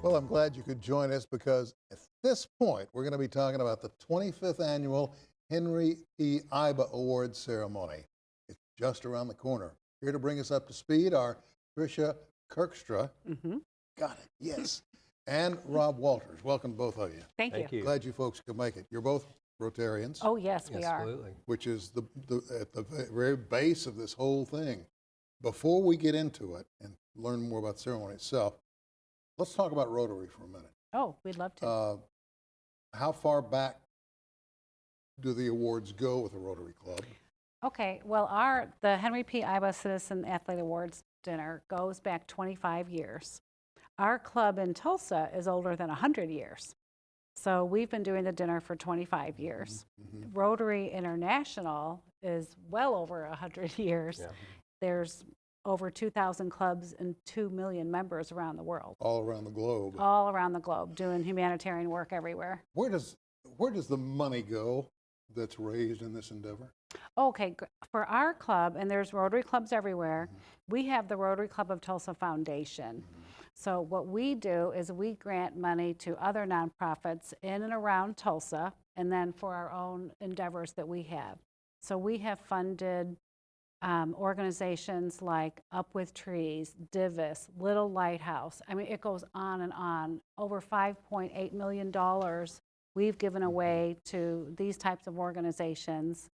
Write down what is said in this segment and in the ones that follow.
Well, I'm glad you could join us because at this point, we're going to be talking about the 25th annual Henry P. IBA Awards ceremony. It's just around the corner. Here to bring us up to speed are Trisha Kerkstra. Got it, yes. And Rob Walters. Welcome, both of you. Thank you. Glad you folks could make it. You're both Rotarians. Oh, yes, we are. Absolutely. Which is at the very base of this whole thing. Before we get into it and learn more about the ceremony itself, let's talk about Rotary for a minute. Oh, we'd love to. How far back do the awards go with the Rotary Club? Okay, well, the Henry P. IBA Citizen Athlete Awards dinner goes back 25 years. Our club in Tulsa is older than 100 years. So we've been doing the dinner for 25 years. Rotary International is well over 100 years. Yeah. There's over 2,000 clubs and 2 million members around the world. All around the globe. All around the globe, doing humanitarian work everywhere. Where does the money go that's raised in this endeavor? Okay, for our club, and there's Rotary clubs everywhere, we have the Rotary Club of Tulsa Foundation. So what we do is we grant money to other nonprofits in and around Tulsa, and then for our own endeavors that we have. So we have funded organizations like Up With Trees, Divis, Little Lighthouse. I mean, it goes on and on. Over $5.8 million we've given away to these types of organizations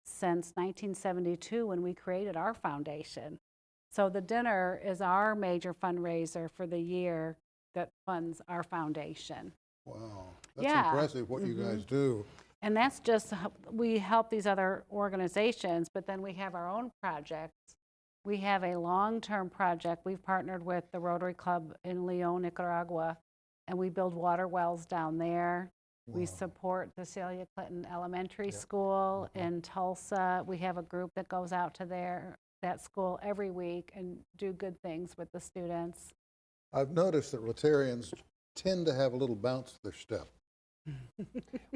since 1972 when we created our foundation. So the dinner is our major fundraiser for the year that funds our foundation. Wow, that's impressive what you guys do. And that's just, we help these other organizations, but then we have our own projects. We have a long-term project. We've partnered with the Rotary Club in Leon, Nicaragua, and we build water wells down there. Wow. We support the Celia Clinton Elementary School in Tulsa. We have a group that goes out to that school every week and do good things with the students. I've noticed that Rotarians tend to have a little bounce to their step.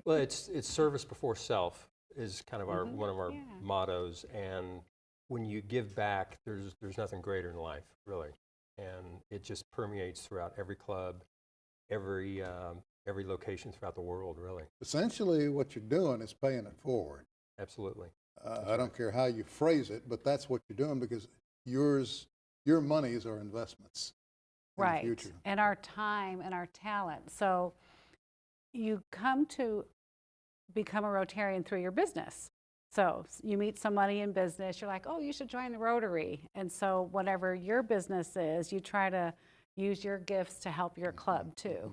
Well, it's service before self is kind of one of our mottos, and when you give back, there's nothing greater in life, really, and it just permeates throughout every club, every location throughout the world, really. Essentially, what you're doing is paying it forward. Absolutely. I don't care how you phrase it, but that's what you're doing because your monies are investments in the future. And our time and our talent. So you come to become a Rotarian through your business. So you meet somebody in business, you're like, oh, you should join the Rotary. And so whatever your business is, you try to use your gifts to help your club too.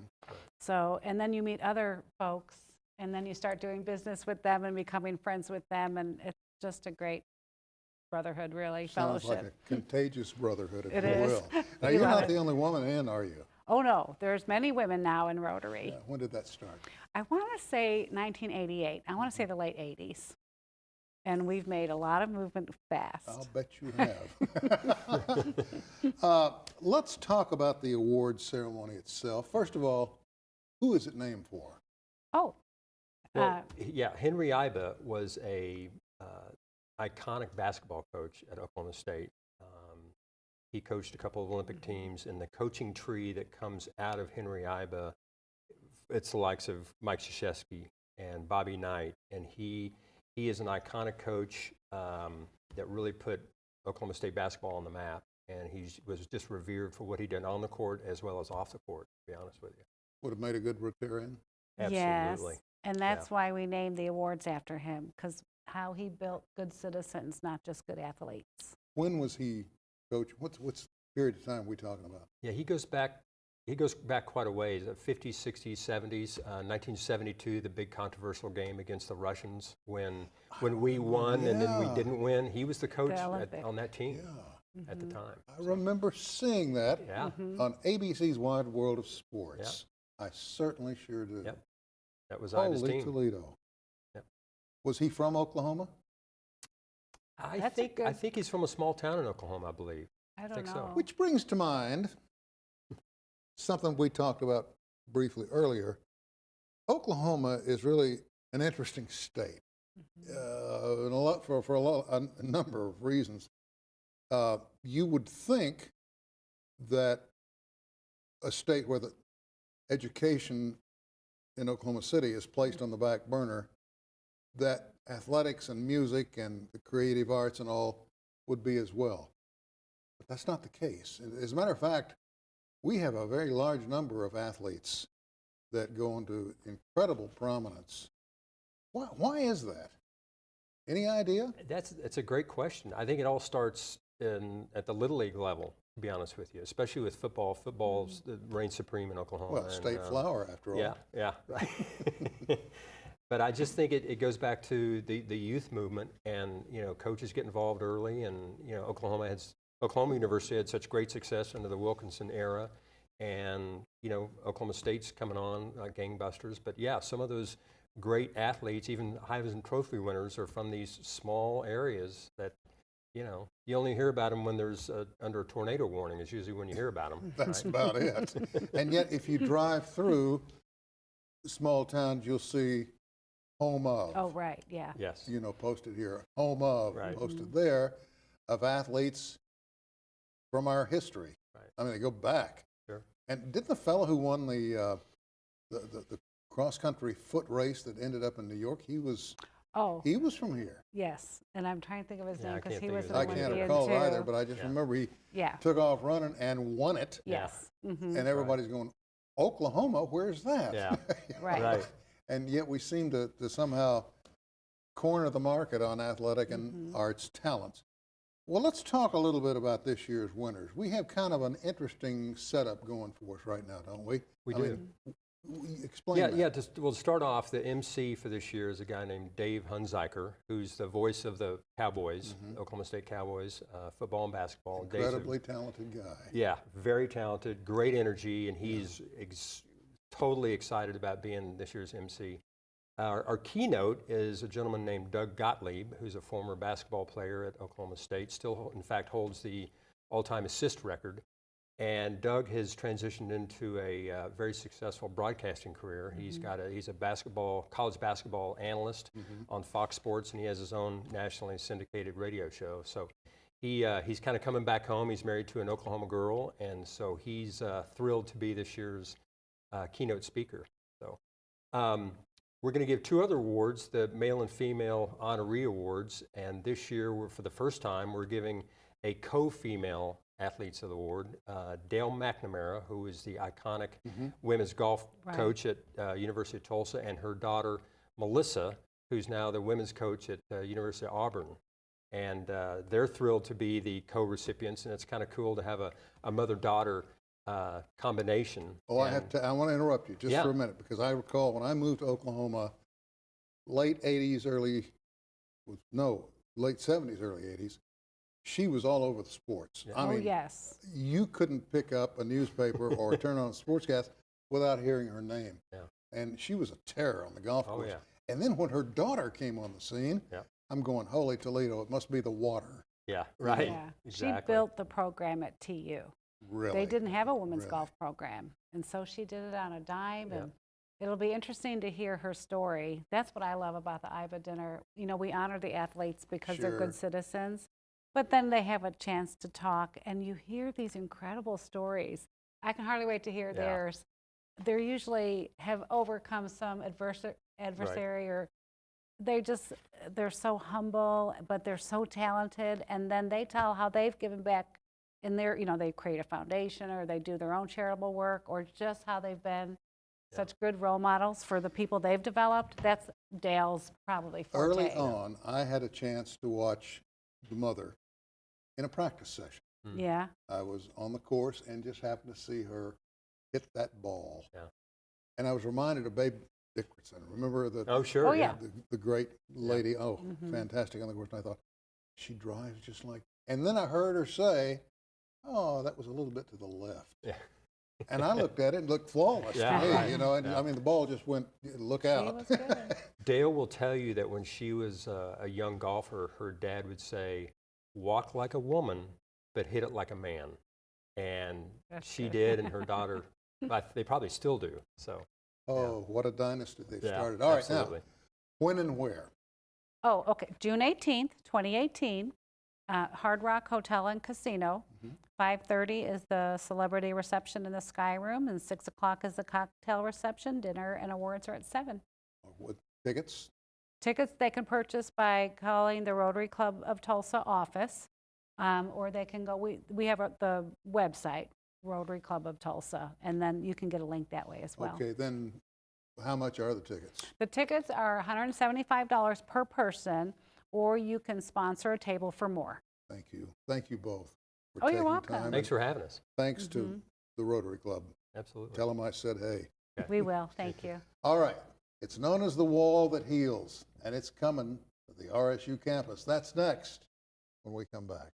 So, and then you meet other folks and then you start doing business with them and becoming friends with them, and it's just a great brotherhood, really, Sounds fellowship. like a contagious brotherhood, if It you is. will. Now, you're not the only woman in, are you? Oh no, there's many women now in Rotary. Yeah. When did that start? I want to say 1988. I want to say the late 80s. And we've made a lot of movement fast. I'll bet you have. Let's talk about the awards ceremony itself. First of all, who is it named for? Oh. Well, Henry IBA was a iconic basketball coach at Oklahoma State. He coached a couple of Olympic teams, and the coaching tree that comes out of Henry IBA, it's the likes of Mike Krzyzewski and Bobby Knight, and he is an iconic coach that really put Oklahoma State basketball on the map, and he was just revered for what he did on the court as well as off the court, to be honest with you. Would have made a good Rotarian? Absolutely. Yes, and that's why we named the awards after him, because how he built good citizens, not just good athletes. When was he coach? What's period of time we talking about? Yeah, he goes back quite a ways, 50s, 60s, 70s. 1972, the big controversial game against the Russians when we won and then we didn't win. He was the coach on that team at the time. I remember seeing that on ABC's Wide World of Sports. I certainly sure do. Yep. That was IBA's team. Toledo. Yep. Was he from Oklahoma? I think he's from a small town in Oklahoma, I believe. I don't know. So. Which brings to mind something we talked about briefly earlier. Oklahoma is really an interesting state, and a number of reasons. You would think that a state where education in Oklahoma City is placed on the back burner, that athletics and music and the creative arts and all would be as well. But that's not the case. As a matter of fact, we have a very large number of athletes that go into incredible prominence. Why is that? Any idea? That's a great question. I think it all starts at the Little League level, to be honest with you, especially with football. Football's reigns supreme in Oklahoma. Well, state flower, after all. Yeah, right. But I just think it goes back to the youth movement, and coaches get involved early, and Oklahoma University had such great success under the Wilkinson era, and Oklahoma State's coming on like gangbusters. But yeah, some of those great athletes, even Heisman Trophy winners, are from these small areas that you only hear about them when there's under a tornado warning is usually when you hear about them. That's right? about it. And yet, if you drive through small towns, you'll see home of. Oh, right, yeah. Yes. Posted here, home of, Right. posted there, of athletes from our history. Right. I mean, they go back. Sure. And did the fellow who won the cross-country foot race that ended up in New York, he was from here? Yes, and I'm trying to think of his Yeah, name I because can't he think was of an his I name. can't Olympian recall too. it either, but I just remember he Yeah. took off running and won it. Yes. Mhm. And everybody's going, Oklahoma, where's that? Yeah. Right. Right. And yet we seem to somehow corner the market on athletic and arts talents. Well, let's talk a little bit about this year's winners. We have kind of an interesting setup going for us right now, don't we? We I do. mean, explain that. Yeah. We'll start off. The MC for this year is a guy named Dave Hunziker, who's the voice of the Cowboys, Oklahoma State Cowboys, football and basketball. Dave's Incredibly talented guy. Yeah, very talented, great energy, and he's totally excited about being this year's MC. Our keynote is a gentleman named Doug Gottlieb, who's a former basketball player at Oklahoma State, still, in fact, holds the all-time assist record. And Doug has transitioned into a very successful broadcasting career. He's a college basketball analyst on Fox Sports, and he has his own nationally syndicated radio show. So he's kind of coming back home. He's married to an Oklahoma girl, and so he's thrilled to be this year's keynote speaker. So we're going to give two other awards, the male and female honoree awards, and this year, for the first time, we're giving a co-female Athletes of the Award, Dale McNamara, who is the iconic women's golf coach at University of Tulsa, and her daughter, Melissa, who's now the women's coach at University of Auburn. And they're thrilled to be the co-recipients, and it's kind of cool to have a mother-daughter combination. Oh, I want to interrupt you just for a minute, because I recall when I moved to Oklahoma, late 70s, early 80s, she was all over the sports. I mean, yes. You couldn't pick up a newspaper or turn on a sportscast without hearing her name. Yeah. And she was a terror on the golf course. Yeah. And then when her daughter came on the scene, I'm going, holy Toledo, it must be the water. Yeah, right. Yeah. Exactly. She built the program at TU. Really? They didn't have a women's golf program. And so she did it on a dime. And it'll be interesting to hear her story. That's what I love about the IBA dinner. We honor the athletes because they're good citizens. But then they have a chance to talk, and you hear these incredible stories. I can hardly wait to hear theirs. They usually have overcome some adversary, or they're so humble, but they're so talented. And then they tell how they've given back in their, they create a foundation, or they do their own charitable work, or just how they've been such good role models for the people they've developed. That's Dale's probably forte. Early on, I had a chance to watch the mother in a practice session. Yeah. I was on the course and just happened to see her hit that ball. Yeah. And I was reminded of Babe Dickerson. Remember the the great lady? Oh, fantastic on the course. And I thought, she drives just like. And then I heard her say, "Oh, that was a little bit to the left." Yeah. And I looked at it and looked flawless to me, and I mean the ball just went. Look out. She was good. Dale will tell you that when she was a young golfer, her dad would say, "Walk like a woman, but hit it like a man," and she did, and her daughter, they probably still do. So. Oh, what a dynasty they've started! All right, now, when and where? Oh, okay. June 18th, 2018, Hard Rock Hotel and Casino 5:30 is the celebrity reception in the Sky Room, and 6 o'clock is the cocktail reception. Dinner and awards are at 7. With tickets? Tickets they can purchase by calling the Rotary Club of Tulsa office, or they can go, we have the website, Rotary Club of Tulsa, and then you can get a link that way as well. Okay, then how much are the tickets? The tickets are $175 per person, or you can sponsor a table for more. Thank you. Thank you both for Oh, you're taking welcome. time. Thanks for having us. Thanks to the Rotary Club. Absolutely. Tell them I said hey. We will, thank you. All right. It's known as the Wall That Heals, and it's coming to the RSU campus. That's next when we come back.